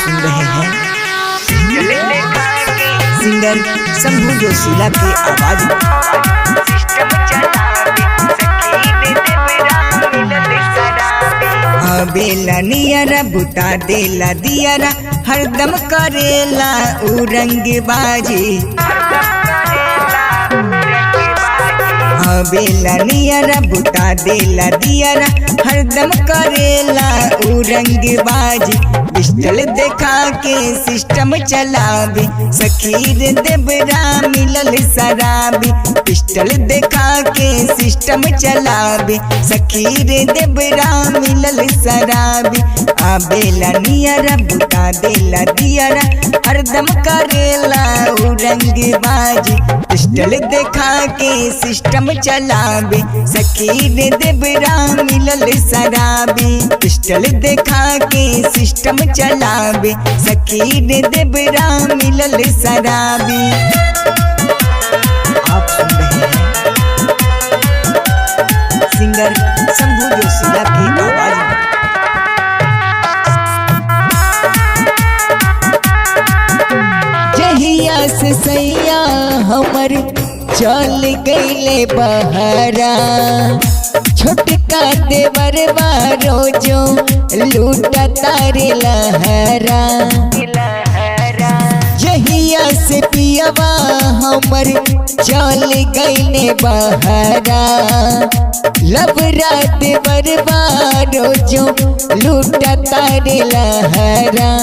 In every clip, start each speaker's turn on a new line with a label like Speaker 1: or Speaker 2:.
Speaker 1: सुन रहे हैं सिंगर शंभू जोशीला की आवाज बेला नियरा बुता देला दियरा हरदम करेला उरंगबाजी बेला नियरा बुता देला दियरा हरदम करेला उरंगबाजी पिस्टल देखा के सिस्टम चलावे सखीर देवरा मिलल शराबी पिस्टल देखा के सिस्टम चलावे सखीर देवरा मिलल शराबी बेला नियरा बुता देला दियरा हरदम करेला उरंगबाजी पिस्टल देखा के सिस्टम चलावे सखीर देवरा मिलल शराबी पिस्टल देखा के सिस्टम चलावे सखीर देवरा मिलल शराबी। आप सुन रहे हैं सिंगर शंभू जोशीला की आवाज। जहिया से सैया हमर चल गईले बहरा छोटका देवर रोजो लूटा तारे लहरा जहिया से पियवा हमर चल गईले बहरा लबरा देवर रोजो लूटा तारे लहरा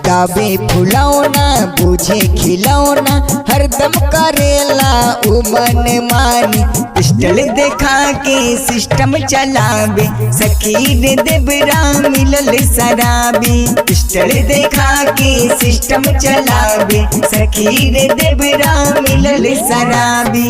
Speaker 1: दाबे फुलौना बुझे खिलौना हरदम करेला उमन मानी पिस्टल देखा के सिस्टम चलावे सखीर देवरा मिलल शराबी पिस्टल देखा के सिस्टम चलावे सखीर देवरा मिलल शराबी।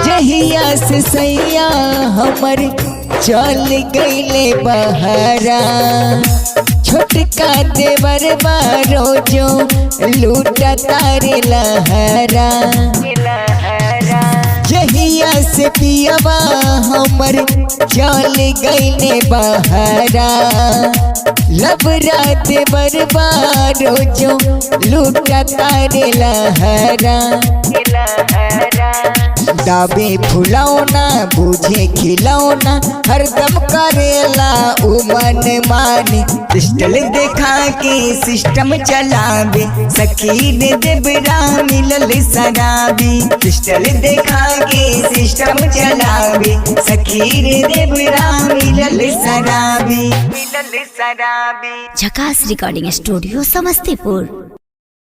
Speaker 1: जहिया से सैया हमर चल गईले बहरा छोटका देवर रोजो लूटा तारे लहरा जहिया से पियवा हमर चल गईले बहरा लबरा देवर रोजो लूटा तारे लहरा दाबे फुलौना बुझे खिलौना हरदम करेला उमन मानी पिस्टल देखा के सिस्टम चलावे सखीर देवरा मिलल शराबी पिस्टल देखा के सिस्टम चलावे सखीर देवरा मिलल शराबी।
Speaker 2: झकास रिकॉर्डिंग स्टूडियो समस्तीपुर।